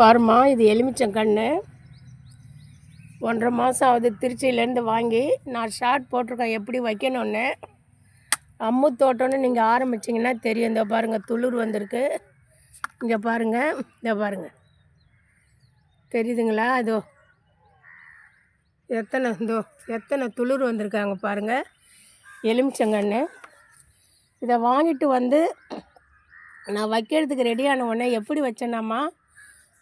பாருமா, இது எலுமிச்சங்கன்று 1.5 மாதம் ஆகுது. திருச்சியிலேருந்து வாங்கி நான் ஷார்ட் போட்டிருக்கேன் எப்படி வைக்கணும்னு. அம்மு தோட்டம்னு நீங்கள் ஆரம்பிச்சிங்கன்னா தெரியும். இந்த பாருங்கள், துளிர் வந்திருக்கு. இங்கே பாருங்கள், இதை பாருங்கள், தெரியுதுங்களா? இதோ எத்தனை துளிர் வந்திருக்காங்க பாருங்கள், எலுமிச்சங்கன்று. இதை வாங்கிட்டு வந்து நான் வைக்கிறதுக்கு ரெடியான உடனே எப்படி வச்சேன்னாம்மா,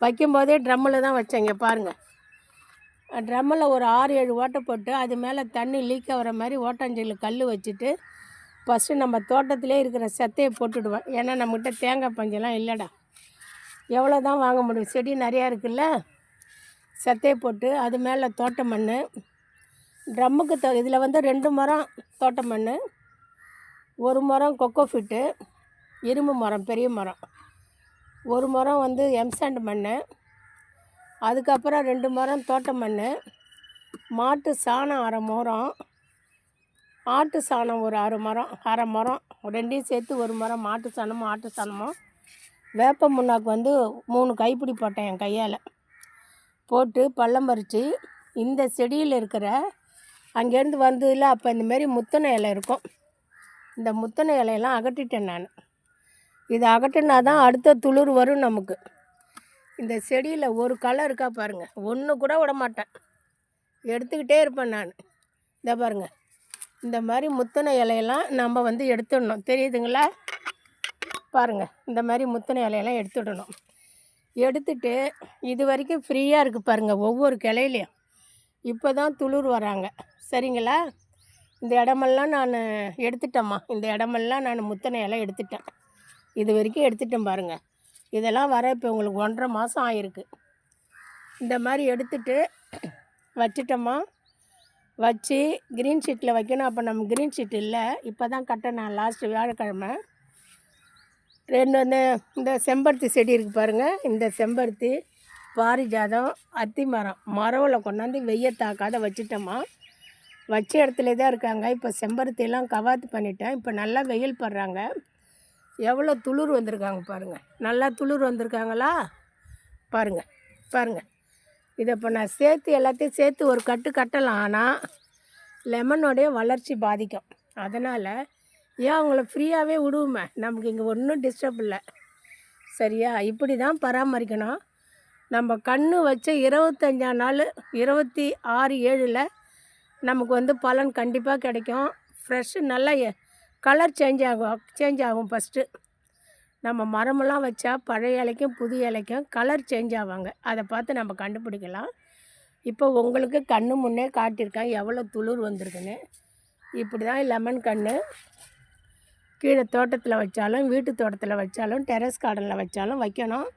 வைக்கும்போதே ட்ரம்மில் தான் வச்சேன். இங்கே பாருங்கள், ட்ரம்மில் ஒரு 6-7 ஓட்டை போட்டு அது மேலே தண்ணி லீக் ஆகிற மாதிரி ஓட்டாஞ்சலில் கல் வச்சுட்டு ஃபஸ்ட்டு நம்ம தோட்டத்திலே இருக்கிற செத்தையை போட்டுடுவேன். ஏன்னா நம்மகிட்ட தேங்காய் பஞ்செல்லாம் இல்லைடா, எவ்வளோ தான் வாங்க முடியும், செடி நிறையா இருக்குல்ல. செத்தையை போட்டு அது மேலே தோட்ட மண், ட்ரம்முக்கு இதில் வந்து 2 மரம் தோட்ட மண், 1 மரம் கொக்கோ ஃபிட்டு இரும்பு மரம், பெரிய மரம், 1 மரம் வந்து எம்சாண்ட் மண், அதுக்கப்புறம் 2 மரம் தோட்ட மண், மாட்டு சாணம் 1/2 மரம், ஆட்டு சாணம் ஒரு 1/2 மரம், ரெண்டையும் சேர்த்து 1 மரம் மாட்டு சாணமும் ஆட்டு சாணமும், வேப்ப முன்னாக்கு வந்து 3 கைப்பிடி போட்டேன் என் கையால் போட்டு பள்ளம் பறித்து. இந்த செடியில் இருக்கிற அங்கேருந்து வந்ததில் அப்போ இந்தமாரி முத்தனை இலை இருக்கும், இந்த முத்தனை இலையெல்லாம் அகட்டிட்டேன் நான். இதை அகட்டினா தான் அடுத்த துளிர் வரும் நமக்கு. இந்த செடியில் ஒரு களை இருக்கா பாருங்கள், ஒன்று கூட விட மாட்டேன், எடுத்துக்கிட்டே இருப்பேன் நான். இதை பாருங்கள், இந்த மாதிரி முத்தனை இலையெல்லாம் நம்ம வந்து எடுத்துடணும், தெரியுதுங்களா? பாருங்கள், இந்த மாதிரி முத்தனை இலையெல்லாம் எடுத்துடணும். எடுத்துட்டு இது வரைக்கும் ஃப்ரீயாக இருக்குது பாருங்கள், ஒவ்வொரு கிளையிலையும் இப்போ தான் துளிர் வராங்க, சரிங்களா? இந்த இடமெல்லாம் நான் எடுத்துட்டேம்மா, இந்த இடமெல்லாம் நான் முத்தனை இலை எடுத்துட்டேன், இது வரைக்கும் எடுத்துட்டேன் பாருங்கள். இதெல்லாம் வர இப்போ உங்களுக்கு 1.5 மாதம் ஆகிருக்கு. இந்த மாதிரி எடுத்துட்டு வச்சிட்டோமா, வச்சு க்ரீன் ஷீட்டில் வைக்கணும். அப்போ நம்ம க்ரீன் ஷீட் இல்லை, இப்போ தான் கட்டினேன் லாஸ்ட்டு வியாழக்கிழமை. 2 இந்த செம்பருத்தி செடி இருக்குது பாருங்கள், இந்த செம்பருத்தி, பாரிஜாதம், அத்தி மரவில் கொண்டாந்து வெய்ய தாக்காத வச்சுட்டோமா. வச்ச இடத்துல தான் இருக்காங்க. இப்போ செம்பருத்தியெல்லாம் கவாத்து பண்ணிட்டேன். இப்போ நல்லா வெயில் படுறாங்க. எவ்வளோ துளிர் வந்திருக்காங்க பாருங்கள், நல்லா துளிர் வந்திருக்காங்களா? பாருங்கள். இதை இப்போ நான் எல்லாத்தையும் சேர்த்து ஒரு கட்டு கட்டலாம். ஆனால் லெமனோடைய வளர்ச்சி பாதிக்கும். அதனால் ஏன் அவங்கள ஃப்ரீயாகவே விடுவோமே, நமக்கு இங்கே ஒன்றும் டிஸ்டர்ப் இல்லை, சரியா? இப்படி தான் பராமரிக்கணும். நம்ம கன்று வச்ச 25ஆம் நாள் 26/7 நமக்கு வந்து பலன் கண்டிப்பாக கிடைக்கும். ஃப்ரெஷ்ஷு நல்லா கலர் சேஞ்ச் ஆகும். ஃபஸ்ட்டு நம்ம மரமெல்லாம் வச்சா பழைய இலைக்கும் புது இலைக்கும் கலர் சேஞ்ச் ஆவாங்க, அதை பார்த்து நம்ம கண்டுபிடிக்கலாம். இப்போ உங்களுக்கு கண்ணு முன்னே காட்டியிருக்கேன் எவ்வளோ துளிர் வந்திருக்குன்னு. இப்படி தான் லெமன் கன்று கீழே தோட்டத்தில் வச்சாலும், வீட்டு தோட்டத்தில் வச்சாலும், டெரஸ் கார்டனில் வச்சாலும் வைக்கணும்.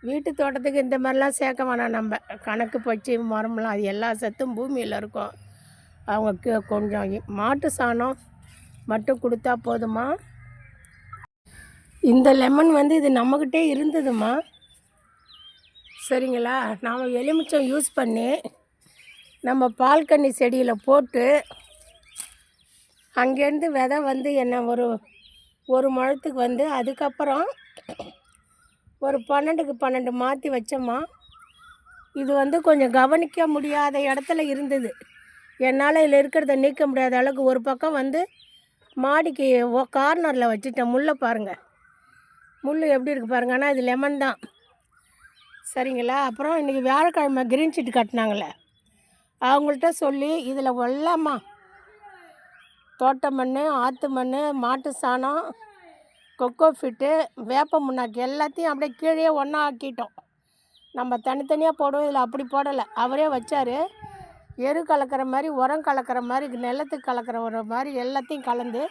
வீட்டு தோட்டத்துக்கு இந்த மாதிரிலாம் சேர்க்க வேணாம். நம்ம கணக்கு பச்சு மரம்லாம் அது எல்லா சத்தும் பூமியில் இருக்கும். அவங்க கொஞ்சம் மாட்டு சாணம் மட்டும் கொடுத்தா போதுமா. இந்த லெமன் வந்து இது நம்மக்கிட்டே இருந்ததுமா, சரிங்களா? நாம் எலுமிச்சம் யூஸ் பண்ணி நம்ம பால்கனி செடியில் போட்டு அங்கேருந்து விதை வந்து என்ன ஒரு முழத்துக்கு வந்து அதுக்கப்புறம் ஒரு 12க்கு 12 மாற்றி வச்சோம்மா. இது வந்து கொஞ்சம் கவனிக்க முடியாத இடத்துல இருந்தது. என்னால் இதில் இருக்கிறத நீக்க முடியாத அளவுக்கு ஒரு பக்கம் வந்து மாடிக்கு கார்னரில் வச்சுட்டேன். முள்ளை பாருங்கள், முள் எப்படி இருக்குது பாருங்கள். ஆனால் இது லெமன் தான், சரிங்களா? அப்புறம் இன்றைக்கி வியாழக்கிழமை க்ரீன் ஷீட் கட்டினாங்களே, அவங்கள்ட்ட சொல்லி இதில் வெள்ளம்மா தோட்ட மண், ஆற்று மண், மாட்டு சாணம், கொக்கோ ஃபிட்டு, வேப்ப முன்னாக்கு எல்லாத்தையும் அப்படியே கீழே ஒன்றா ஆக்கிட்டோம். நம்ம தனித்தனியாக போடுவோம், இதில் அப்படி போடலை. அவரே வச்சார், எரு கலக்கிற மாதிரி, உரம் கலக்கிற மாதிரி, நிலத்துக்கு கலக்கிற ஒரு மாதிரி எல்லாத்தையும் கலந்து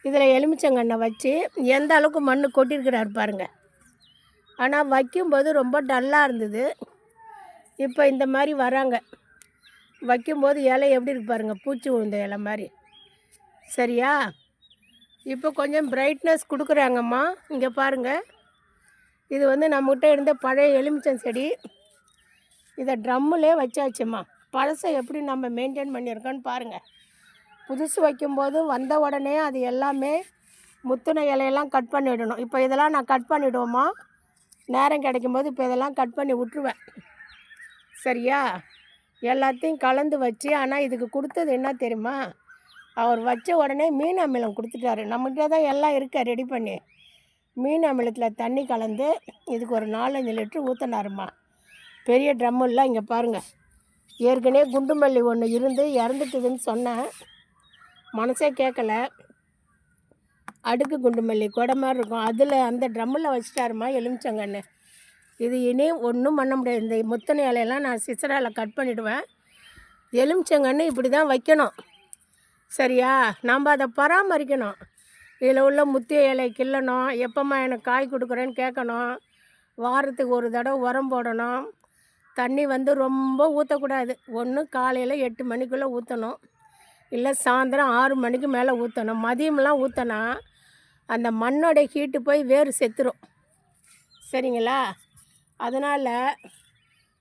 இதில் எலுமிச்சங்கன்னை வச்சு எந்த அளவுக்கு மண் கொட்டியிருக்கிறாரு பாருங்கள். ஆனால் வைக்கும்போது ரொம்ப டல்லாக இருந்தது. இப்போ இந்த மாதிரி வராங்க, வைக்கும்போது இலை எப்படி இருக்கு பாருங்கள், பூச்சி விழுந்த இலை மாதிரி, சரியா? இப்போ கொஞ்சம் பிரைட்னஸ் கொடுக்குறாங்கம்மா. இங்கே பாருங்கள், இது வந்து நம்மகிட்ட இருந்த பழைய எலுமிச்சம் செடி. இதை ட்ரம்முலே வச்சாச்சும்மா. பழசை எப்படி நம்ம மெயின்டைன் பண்ணியிருக்கோன்னு பாருங்கள். புதுசு வைக்கும்போது வந்த உடனே அது எல்லாமே முத்துன இலையெல்லாம் கட் பண்ணிவிடணும். இப்போ இதெல்லாம் நான் கட் பண்ணிவிடுவோம்மா. நேரம் கிடைக்கும்போது இப்போ இதெல்லாம் கட் பண்ணி விட்ருவேன். சரியா? எல்லாத்தையும் கலந்து வச்சு, ஆனால் இதுக்கு கொடுத்தது என்ன தெரியுமா? அவர் வச்ச உடனே மீன் அமிலம் கொடுத்துட்டாரு. நம்மகிட்ட தான் எல்லாம் இருக்க ரெடி பண்ணி. மீன் அமிலத்தில் தண்ணி கலந்து இதுக்கு ஒரு 4-5 லிட்ரு ஊற்றினாருமா. பெரிய ட்ரம்முலாம் இங்கே பாருங்கள். ஏற்கனவே குண்டு மல்லி ஒன்று இருந்து இறந்துட்டுதுன்னு சொன்னேன், மனசே கேட்கல. அடுக்கு குண்டு மல்லி கொடை மாதிரி இருக்கும், அதில் அந்த ட்ரம்மில் வச்சுட்டாருமா எலுமிச்சங்கன்று. இது இனி ஒன்றும் பண்ண முடியாது. இந்த முத்தனை இலையெல்லாம் நான் சிசரால் கட் பண்ணிவிடுவேன். எலுமிச்சங்கன்று இப்படி தான் வைக்கணும். சரியா? நாம் அதை பராமரிக்கணும். இதில் உள்ள முத்திய இலை கிள்ளணும், எப்போம்மா எனக்கு காய் கொடுக்குறேன்னு கேட்கணும், வாரத்துக்கு ஒரு தடவை உரம் போடணும். தண்ணி வந்து ரொம்ப ஊற்றக்கூடாது. ஒன்று காலையில் 8 மணிக்குள்ளே ஊற்றணும், இல்லை சாயந்தரம் 6 மணிக்கு மேலே ஊற்றணும். மதியமெலாம் ஊற்றினா அந்த மண்ணோட ஹீட்டு போய் வேர் செத்துரும். சரிங்களா? அதனால்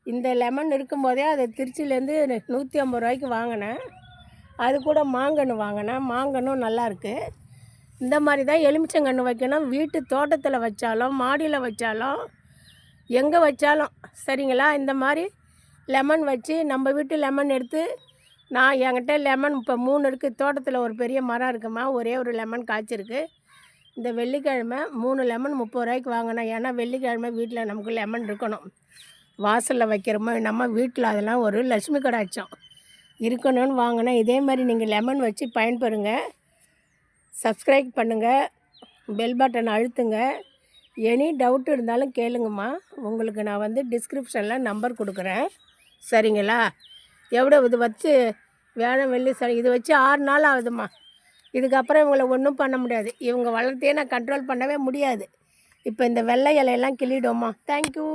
இந்த லெமன் இருக்கும்போதே அதை திருச்சியிலேருந்து 150 ரூபாய்க்கு வாங்கினேன். அது கூட மாங்கன்று வாங்கினேன். மாங்கன்றும் நல்லாயிருக்கு. இந்த மாதிரி தான் எலுமிச்சங்கன்று வைக்கணும். வீட்டு தோட்டத்தில் வச்சாலும், மாடியில் வச்சாலும், எங்கே வச்சாலும் சரிங்களா? இந்த மாதிரி லெமன் வச்சு நம்ம வீட்டு லெமன் எடுத்து, நான் என்கிட்ட லெமன் இப்போ 3 இருக்குது. தோட்டத்தில் ஒரு பெரிய மரம் இருக்குமா, ஒரே ஒரு லெமன் காய்ச்சிருக்கு. இந்த வெள்ளிக்கிழமை 3 லெமன் 30 ரூபாய்க்கு வாங்கினேன். ஏன்னா வெள்ளிக்கிழமை வீட்டில் நமக்கு லெமன் இருக்கணும். வாசலில் வைக்கிறோமோ நம்ம வீட்டில் அதெல்லாம் ஒரு லட்சுமி கடாட்சம் இருக்கணும்னு வாங்கினேன். இதே மாதிரி நீங்கள் லெமன் வச்சு பயன்பெறுங்க. சப்ஸ்கிரைப் பண்ணுங்கள், பெல் பட்டன் அழுத்துங்க. எனி டவுட் இருந்தாலும் கேளுங்கம்மா. உங்களுக்கு நான் வந்து டிஸ்கிரிப்ஷனில் நம்பர் கொடுக்குறேன். சரிங்களா? எவ்வளோ இது வச்சு வேலை வெள்ளி சனி இது வச்சு 6 நாள் ஆகுதும்மா. இதுக்கப்புறம் இவங்களை ஒன்றும் பண்ண முடியாது. இவங்க வளர்த்தையே நான் கண்ட்ரோல் பண்ணவே முடியாது. இப்போ இந்த வெள்ளை இலையெல்லாம் கிள்ளிடுவோம்மா. தேங்க்யூ.